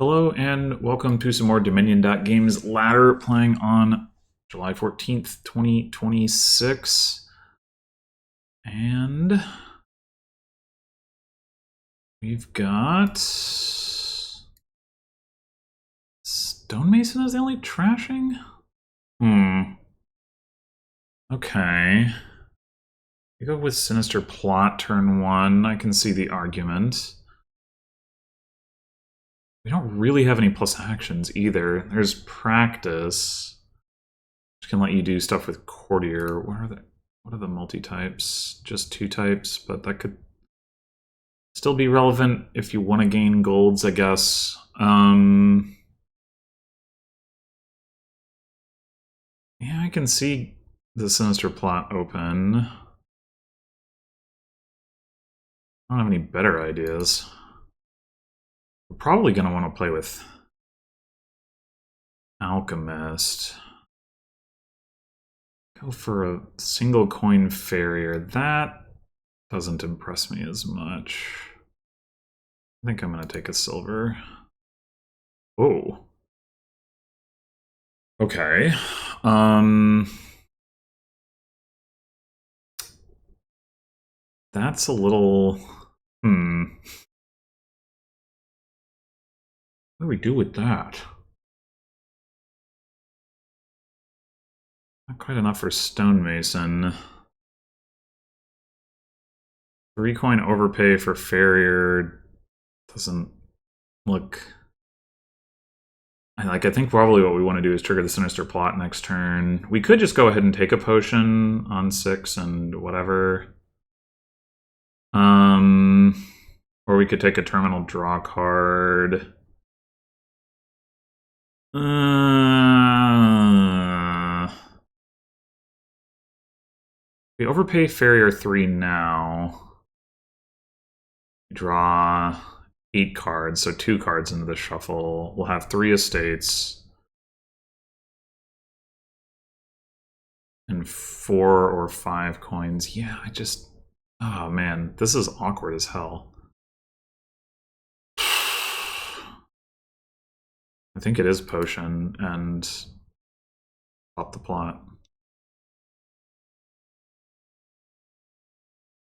Hello and welcome to some more dominion.games ladder playing on July 14th, 2026. And we've got Stonemason is the only trashing? Okay. We go with Sinister Plot turn 1. I can see the argument. We don't really have any plus actions either. There's Practice, which can let you do stuff with Courtier. What are the multi-types? Just 2 types, but that could still be relevant if you want to gain golds, I guess. Yeah, I can see the Sinister Plot open. I don't have any better ideas. We're probably going to want to play with Alchemist. Go for a single coin farrier. That doesn't impress me as much. I think I'm going to take a silver. Oh. Okay. That's a little... What do we do with that? Not quite enough for Stonemason. 3 coin overpay for Farrier doesn't look... I think probably what we want to do is trigger the Sinister Plot next turn. We could just go ahead and take a potion on 6 and whatever. Or we could take a terminal draw card. We overpay Farrier 3 now. Draw 8 cards, so 2 cards into the shuffle. We'll have 3 estates. And 4 or 5 coins. Yeah, oh man, this is awkward as hell. I think it is potion and pop the plot.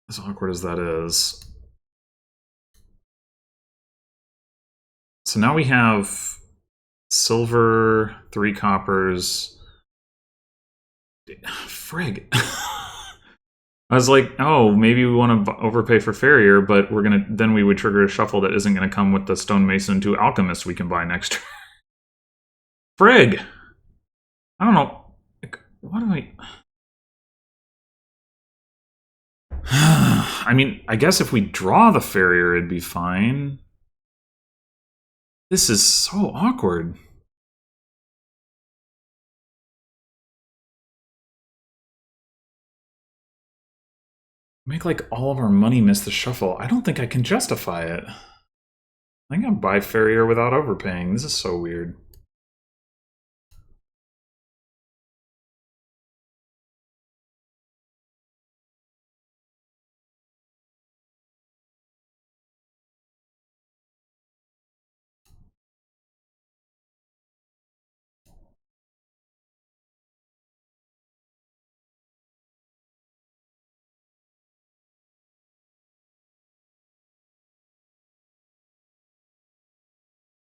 As awkward as that is. So now we have silver, 3 coppers. Frig. I was like, oh, maybe we want to overpay for Farrier, but then we would trigger a shuffle that isn't going to come with the Stonemason 2 Alchemist we can buy next turn. Frig! I don't know. What do I mean, I guess if we draw the Farrier, it'd be fine. This is so awkward. Make like all of our money miss the shuffle. I don't think I can justify it. I think I'll buy Farrier without overpaying. This is so weird.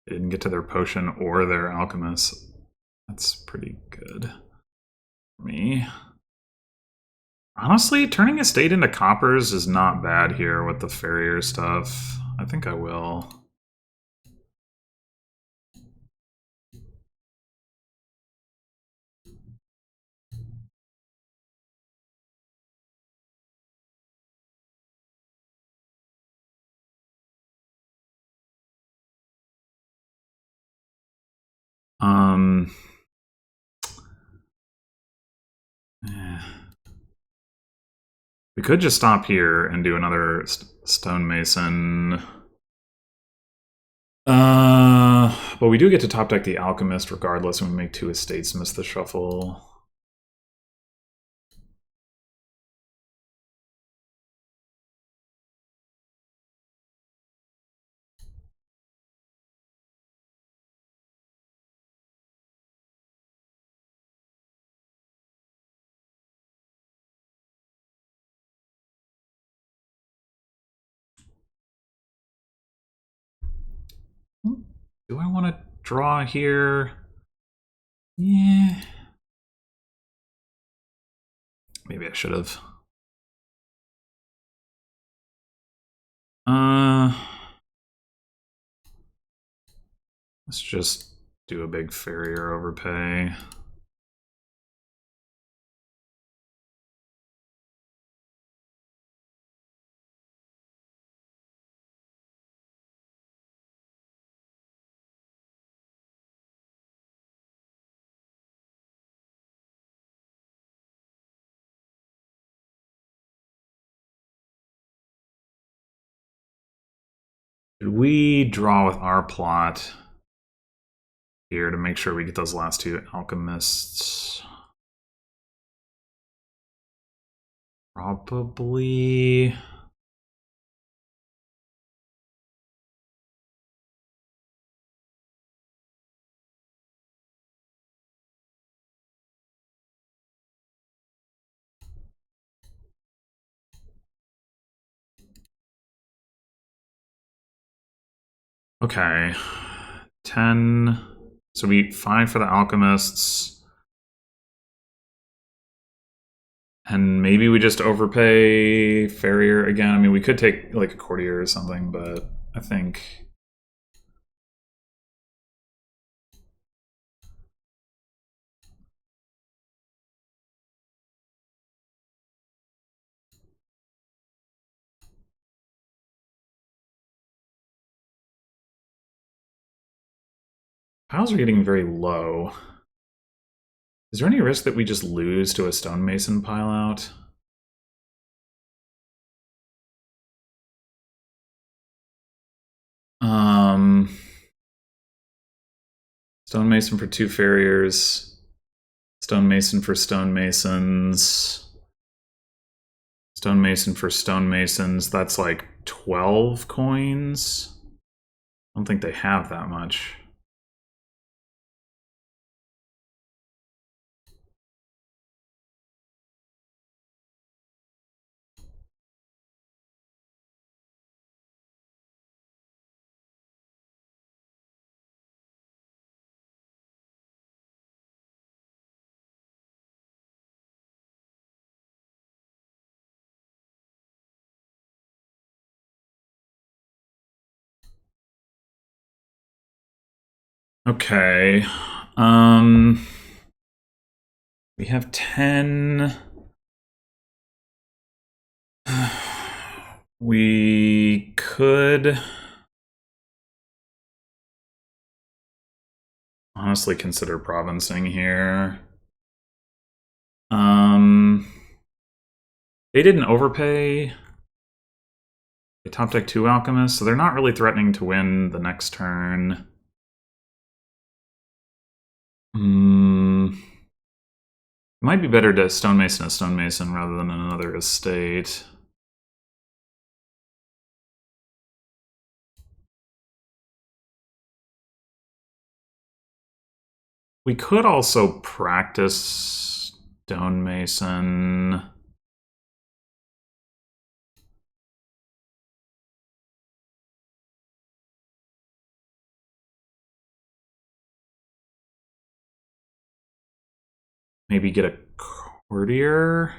They didn't get to their potion or their alchemist. That's pretty good for me. Honestly, turning estate into coppers is not bad here with the Farrier stuff. I think I will. We could just stop here and do another Stonemason. But we do get to top deck the Alchemist regardless when we make 2 estates miss the shuffle. Do I want to draw here? Yeah. Maybe I should have. Let's just do a big farrier overpay. Should we draw with our plot here to make sure we get those last two alchemists? Probably. Okay. 10. So we 5 for the alchemists. And maybe we just overpay farrier again. I mean, we could take like a courtier or something, but I think piles are getting very low. Is there any risk that we just lose to a stonemason pile out? Stonemason for 2 farriers. Stonemason for stonemasons. Stonemason for stonemasons. That's like 12 coins. I don't think they have that much. Okay. We have 10. We could honestly consider provincing here. They didn't overpay. They top deck 2 alchemists, so they're not really threatening to win the next turn. It might be better to stonemason a stonemason rather than another estate. We could also practice stonemason. Maybe get a courtier.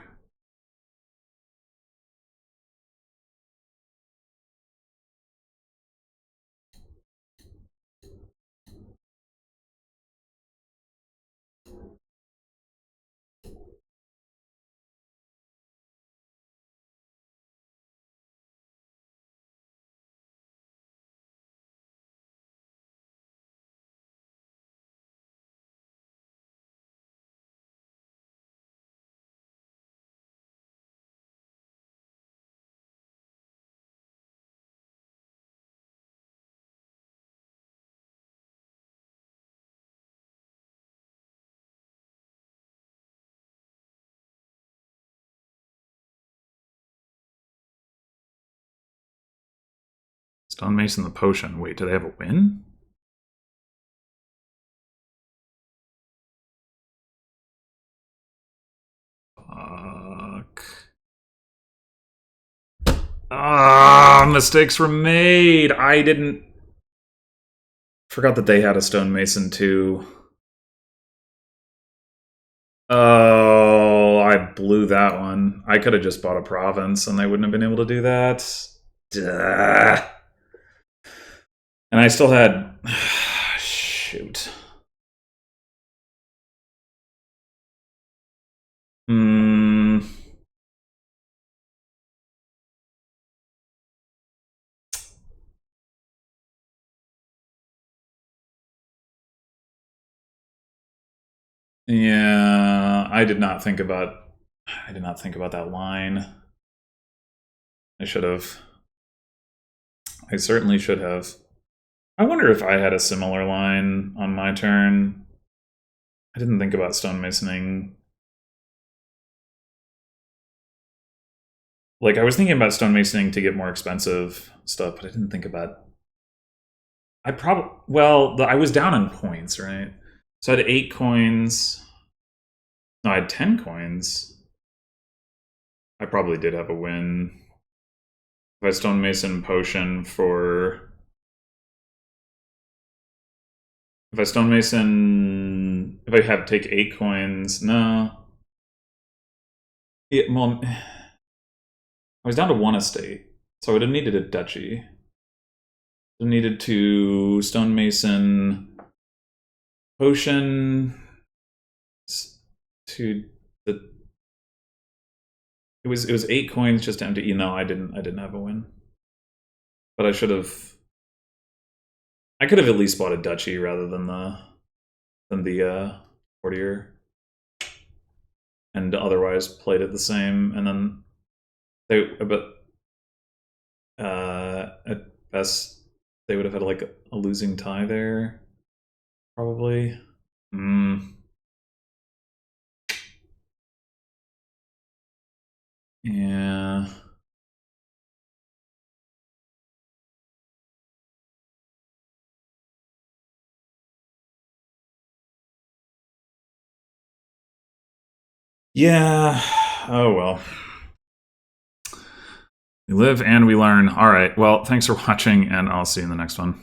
Stonemason the potion. Wait, do they have a win? Fuck. Ah, mistakes were made. I didn't Forgot that they had a stonemason too. Oh, I blew that one. I could have just bought a province and they wouldn't have been able to do that. Duh. And I still had... Shoot. Hmm. Yeah, I did not think about that line. I should have. I certainly should have. I wonder if I had a similar line on my turn. I didn't think about stonemasoning. Like, I was thinking about stonemasoning to get more expensive stuff, but I didn't think about... I was down in points, right? So I had 8 coins. No, I had 10 coins. I probably did have a win. If I stonemason potion for... If I stonemason... If I have take 8 coins... No. Yeah, well... I was down to 1 estate, so I would have needed a duchy. I needed to stonemason potion to the... It was 8 coins just to empty. You know, I didn't have a win. But I should have... I could have at least bought a duchy rather than the courtier, and otherwise played it the same. And then at best they would have had like a losing tie there, probably. Yeah. Yeah. Oh well. We live and we learn. All right. Well, thanks for watching, and I'll see you in the next one.